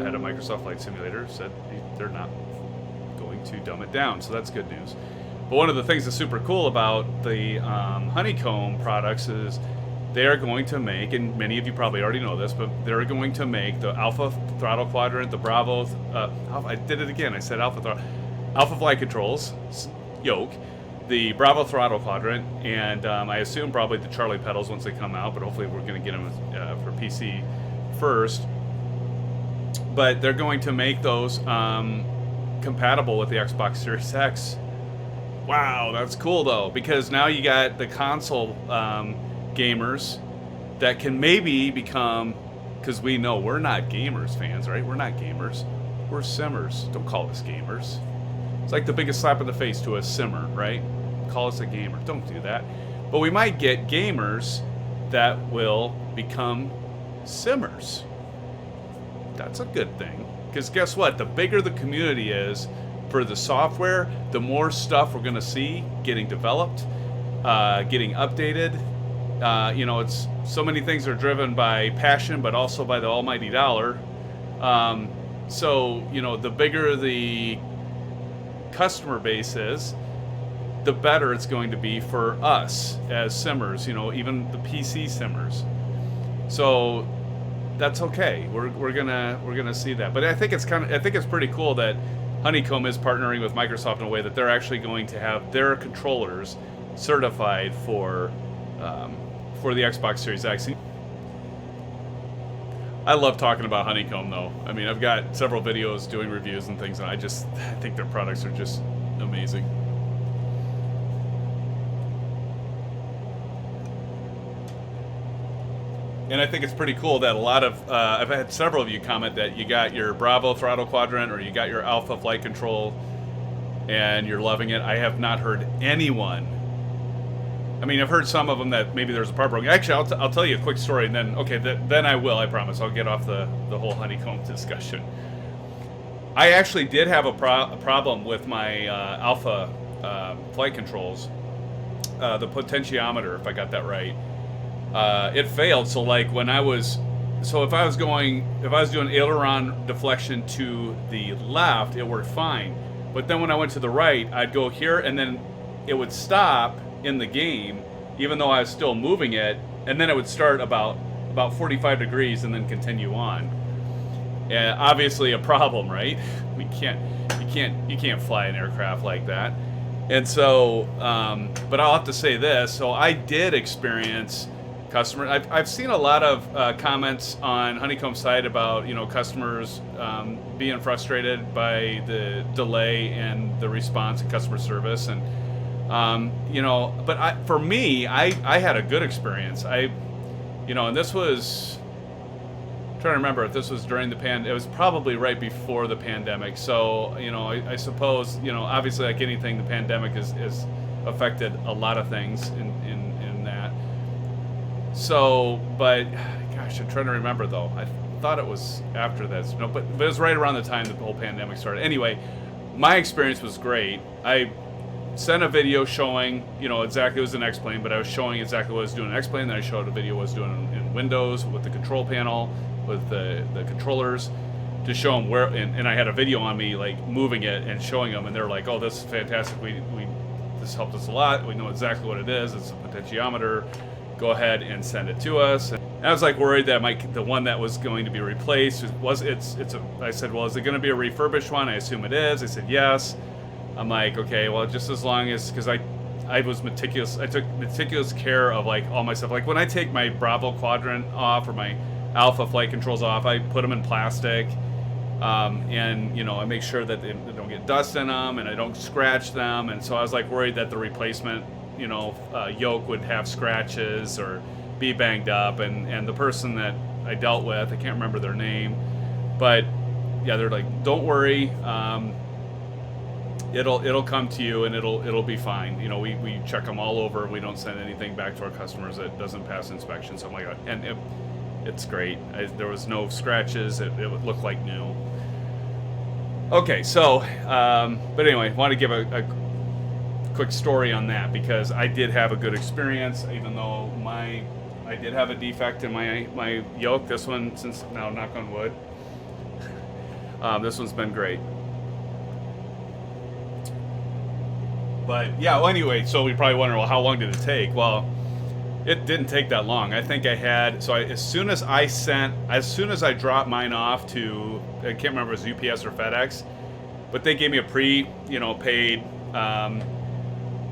head of Microsoft Flight Simulator, said they're not going to dumb it down. So that's good news. But one of the things that's super cool about the Honeycomb products is they're going to make, and many of you probably already know this, but they're going to make the Alpha throttle quadrant, the Bravo, I did it again, I said Alpha flight controls, yoke, the Bravo throttle quadrant, and I assume probably the Charlie pedals once they come out, but hopefully we're going to get them for PC first. But they're going to make those compatible with the Xbox Series X. Wow, that's cool though, because now you got the console gamers that can maybe become, because we know we're not gamers fans, right? We're not gamers. We're simmers. Don't call us gamers. It's like the biggest slap in the face to a simmer, right? Call us a gamer. Don't do that. But we might get gamers that will become simmers. That's a good thing. Because guess what? The bigger the community is for the software, the more stuff we're going to see getting developed, getting updated. You know, it's so many things are driven by passion, but also by the almighty dollar. So, you know, the bigger the customer base is, the better it's going to be for us as simmers, you know, even the PC simmers. So that's okay. We're gonna see that. But I think it's pretty cool that Honeycomb is partnering with Microsoft in a way that they're actually going to have their controllers certified for the Xbox Series X. I love talking about Honeycomb, though. I mean, I've got several videos doing reviews and things, and I think their products are just amazing. And I think it's pretty cool that a lot of, I've had several of you comment that you got your Bravo throttle quadrant or you got your Alpha flight control and you're loving it. I have not heard anyone. I mean, I've heard some of them that maybe there's a part broken. Actually, I'll tell you a quick story, and then, okay, then I will, I promise. I'll get off the whole Honeycomb discussion. I actually did have a problem with my Alpha flight controls. The potentiometer, if I got that right. It failed. So like if I was doing aileron deflection to the left, it worked fine. But then when I went to the right, I'd go here and then it would stop in the game, even though I was still moving it, and then it would start about 45 degrees and then continue on. Obviously a problem, right? You can't fly an aircraft like that. And so, but I'll have to say this. So I did experience I've seen a lot of comments on Honeycomb's site about customers being frustrated by the delay and the response and customer service, and but for me, I had a good experience. And this was, I'm trying to remember if this was during the it was probably right before the pandemic. So I suppose obviously like anything, the pandemic has affected a lot of things in that. So, but gosh, I'm trying to remember though. I thought it was after this. No, but it was right around the time the whole pandemic started. Anyway, my experience was great. I sent a video showing, exactly it was an X-Plane, but I was showing exactly what I was doing in X-Plane. Then I showed a video what I was doing in Windows with the control panel, with the controllers, to show them where, and I had a video on me like moving it and showing them, and they're like, "Oh, this is fantastic. This helped us a lot. We know exactly what it is. It's a potentiometer. Go ahead and send it to us." And I was like worried that the one that was going to be replaced I said, "Well, is it going to be a refurbished one?" I assume it is. They said yes. I'm like, okay, well, just as long as, because I was meticulous. I took meticulous care of like all my stuff. Like when I take my Bravo quadrant off or my Alpha flight controls off, I put them in plastic, and I make sure that they don't get dust in them and I don't scratch them. And so I was like worried that the replacement yoke would have scratches or be banged up, and the person that I dealt with, I can't remember their name, but yeah, they're like, don't worry, it'll come to you and it'll be fine. We check them all over. We don't send anything back to our customers that doesn't pass inspection. So I'm like, and it's great. There was no scratches. It would look like new. Okay, so but anyway, want to give a quick story on that because I did have a good experience, even though I did have a defect in my yoke. This one, since now, knock on wood, this one's been great. But yeah, well, anyway, so we probably wonder, well, how long did it take? Well, it didn't take that long. I think I had, as soon as I dropped mine off to, I can't remember if it was UPS or FedEx, but they gave me a paid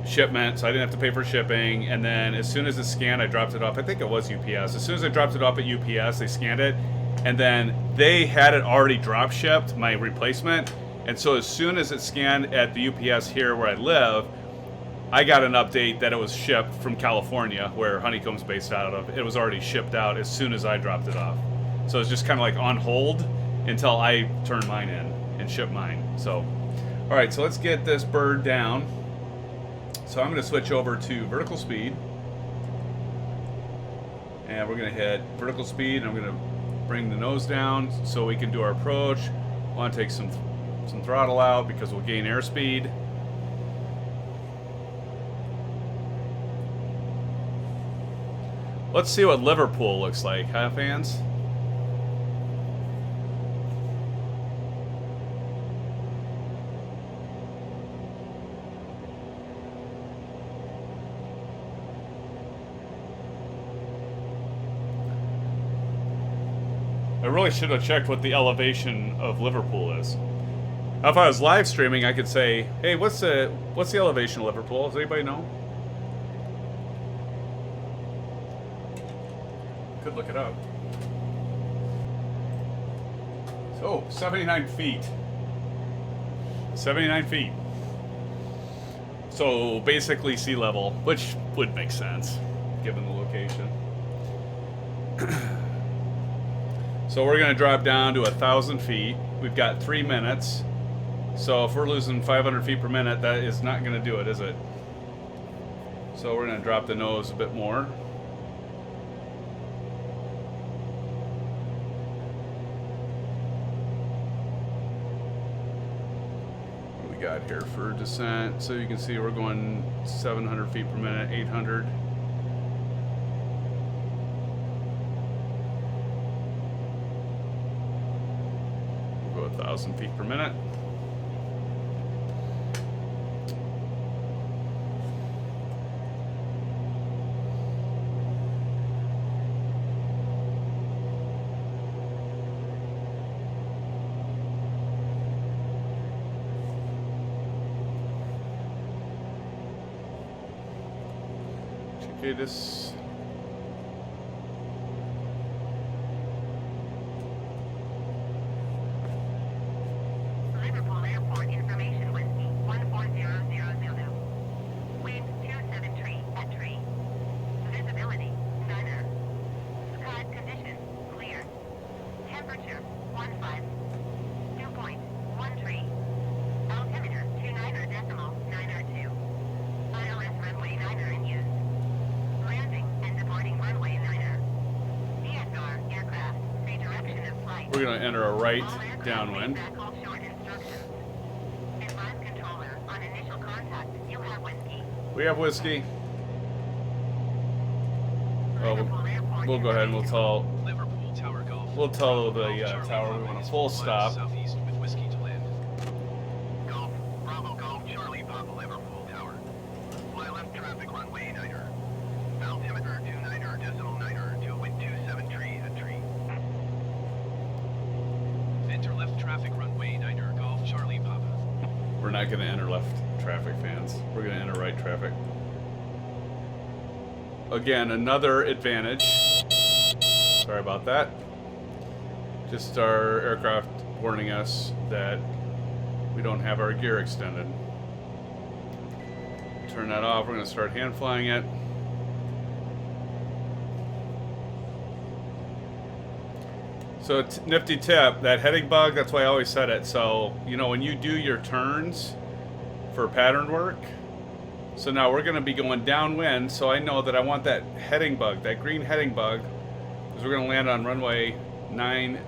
shipment, so I didn't have to pay for shipping. And then as soon as it scanned, I dropped it off. I think it was UPS. As soon as I dropped it off at UPS, they scanned it, and then they had it already drop shipped, my replacement. And so as soon as it scanned at the UPS here where I live, I got an update that it was shipped from California, where Honeycomb's based out of. It was already shipped out as soon as I dropped it off. So it's just kind of like on hold until I turn mine in and ship mine. So, all right, so let's get this bird down. So I'm going to switch over to vertical speed. And we're going to hit vertical speed, and I'm going to bring the nose down so we can do our approach. I want to take some throttle out because we'll gain airspeed. Let's see what LiverPool looks like, huh, fans? I really should have checked what the elevation of LiverPool is. Now, if I was live streaming, I could say, "Hey, what's the elevation of LiverPool? Does anybody know?" Could look it up. So, 79 feet. 79 feet. So basically sea level, which would make sense given the location. So we're going to drop down to 1,000 feet. We've got 3 minutes. So if we're losing 500 feet per minute, that is not going to do it, is it? So we're going to drop the nose a bit more. What do we got here for descent? So you can see we're going 700 feet per minute, 800. We'll go 1,000 feet per minute. Okay, this. LiverPool Airport information whiskey 14000. Wind 273 at tree. Visibility niner. Sky condition clear. Temperature 15. Dew point 13. Altimeter 29.902. ILS runway 9 in use. Landing and departing runway 9. DSR aircraft. Say direction of flight. We're going to enter a right All aircraft downwind. made back offshore instructions. Advise controller on initial contact. You have whiskey. We have whiskey. Oh, LiverPool Airport we'll go ahead and we'll tell LiverPool Tower Golf. the tower we want a full stop. Southeast with whiskey to land. Golf, Bravo Golf, Charlie Papa, Liverpool Tower. Fly left traffic runway 9er. Altimeter 29er, decimal 9er, to wind 273 at tree. Enter left traffic runway 9er Golf Charlie Papa. We're not going to enter left traffic, fans. We're going to enter right traffic. Again, another advantage. Sorry about that. Just our aircraft warning us that we don't have our gear extended. Turn that off. We're going to start hand flying it. So nifty tip, that heading bug, that's why I always said it. So, you know, when you do your turns for pattern work, so now we're going to be going downwind, so I know that I want that heading bug, that green heading bug, because we're going to land on runway 9.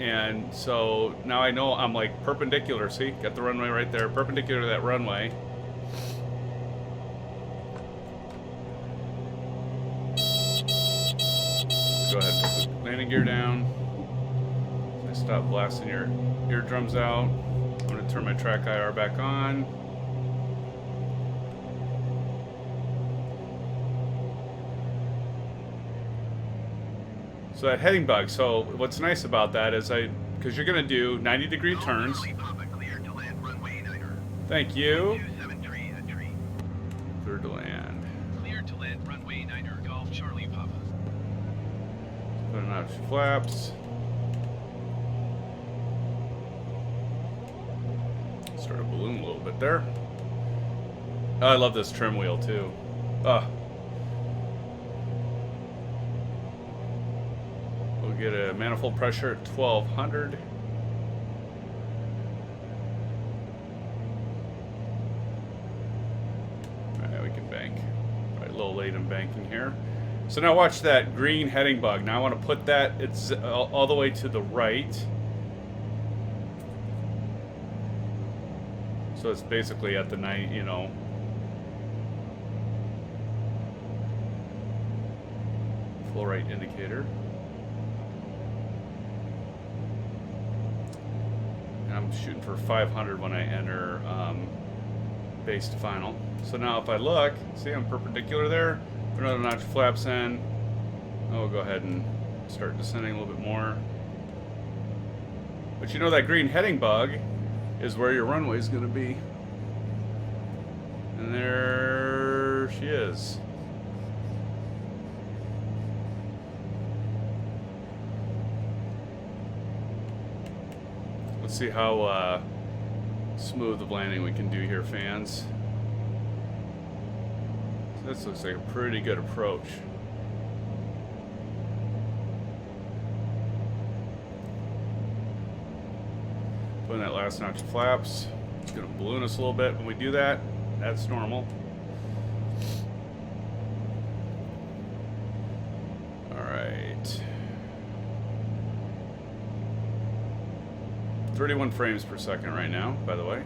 And so now I know I'm like perpendicular, see? Got the runway right there, perpendicular to that runway. Go ahead and put the landing gear down. I stop blasting your eardrums out. I'm going to turn my track IR back on. So that heading bug, so what's nice about that is because you're going to do 90-degree turns. Charlie Papa, clear to land runway 9er. Thank you. 273 at tree. Cleared to land. Cleared to land runway 9er Golf Charlie Papa. Put on out your flaps. Start a balloon a little bit there. Oh, I love this trim wheel too. We'll get a manifold pressure at 1200. Alright, we can bank. Alright, a little late in banking here. So now watch that green heading bug. Now I want to put that, it's all the way to the right. So it's basically at the night, you know. Full right indicator. And I'm shooting for 500 when I enter base to final. So now if I look, see I'm perpendicular there. Put another notch of flaps in. I'll go ahead and start descending a little bit more. But you know that green heading bug is where your runway is going to be. And there she is. Let's see how smooth of landing we can do here, fans. This looks like a pretty good approach. Putting that last notch of flaps. It's going to balloon us a little bit when we do that. That's normal. Alright. 31 frames per second right now, by the way.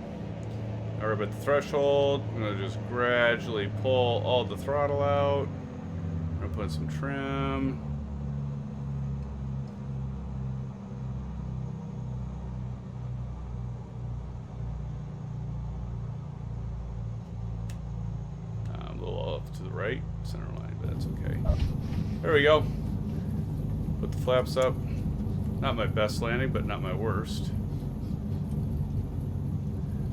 Now we're up at the threshold. I'm going to just gradually pull all the throttle out. I'm going to put some trim. A little off to the right, center line, but that's okay. There we go. Put the flaps up. Not my best landing, but not my worst.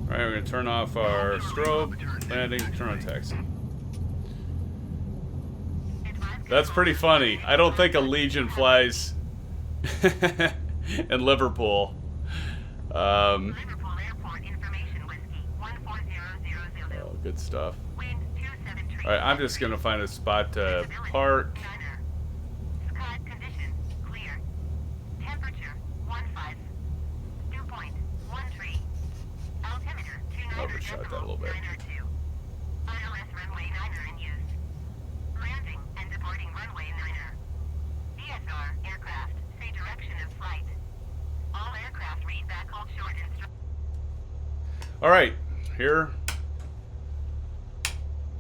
Alright, we're going to turn off our strobe, landing, turn on taxi. That's pretty funny. I don't think a Legion flies in Liverpool. LiverPool Airport information whiskey 14000 Zulu. Oh, good stuff. Wind 273. Alright, I'm just going to find a spot to park. Sky condition clear. Temperature 15. Dew point 13. Altimeter 29. Overshot that a little bit. ILS runway 9er in use. Landing and departing runway 9er. DSR aircraft, say direction of flight. All aircraft read back hold short instructions. Alright, here.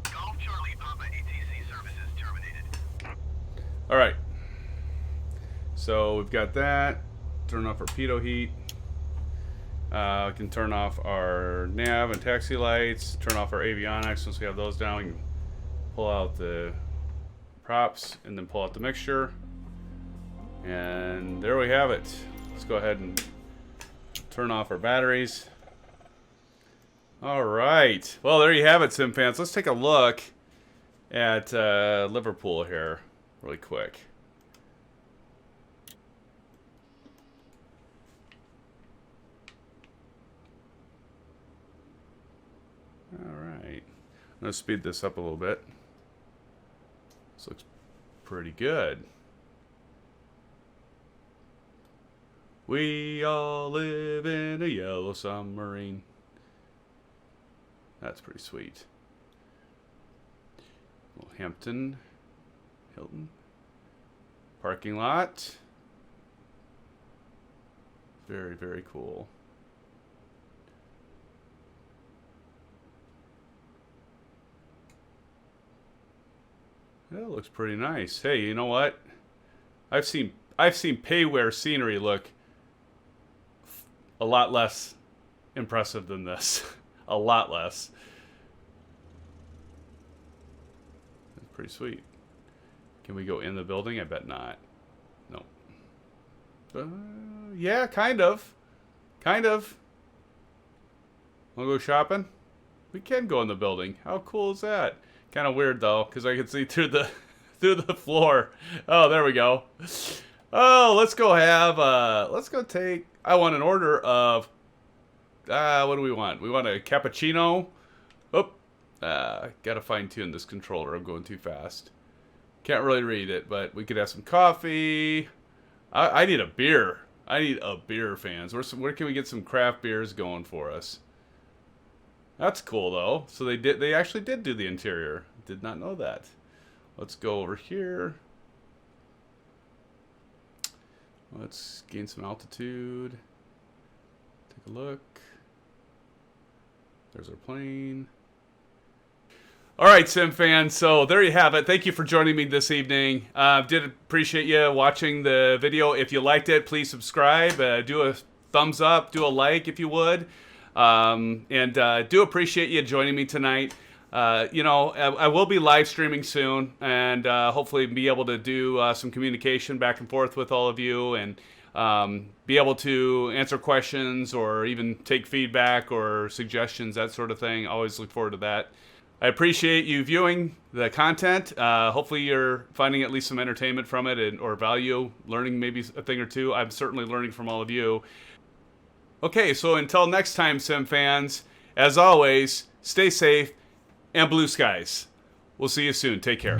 Golf Charlie Papa ATC services terminated. Alright. So we've got that. Turn off our pitot heat. We can turn off our nav and taxi lights. Turn off our avionics once we have those down. We can pull out the props and then pull out the mixture. And there we have it. Let's go ahead and turn off our batteries. Alright. Well, there you have it, SimFans. Let's take a look at LiverPool here really quick. Alright. I'm going to speed this up a little bit. This looks pretty good. We all live in a yellow submarine. That's pretty sweet. Little Hilton. Parking lot. Very, very cool. That looks pretty nice. Hey, you know what? I've seen payware scenery look a lot less impressive than this. A lot less. That's pretty sweet. Can we go in the building? I bet not. No. Yeah, kind of. Kind of. Wanna go shopping? We can go in the building. How cool is that? Kind of weird though, because I can see through the floor. Oh, there we go. Oh, let's go take. I want an order of. What do we want? We want a cappuccino. Oh, gotta fine tune this controller. I'm going too fast. Can't really read it, but we could have some coffee. I need a beer. I need a beer, fans. Where can we get some craft beers going for us? That's cool though. So they actually did do the interior. Did not know that. Let's go over here. Let's gain some altitude. Take a look. There's our plane. All right, SimFans. So there you have it. Thank you for joining me this evening. Did appreciate you watching the video. If you liked it, please subscribe. Do a thumbs up. Do a like if you would. And do appreciate you joining me tonight. I will be live streaming soon, and hopefully be able to do some communication back and forth with all of you, and be able to answer questions or even take feedback or suggestions, that sort of thing. Always look forward to that. I appreciate you viewing the content. Hopefully you're finding at least some entertainment from it or value, learning maybe a thing or two. I'm certainly learning from all of you. Okay, so until next time, Sim fans, as always, stay safe and blue skies. We'll see you soon. Take care.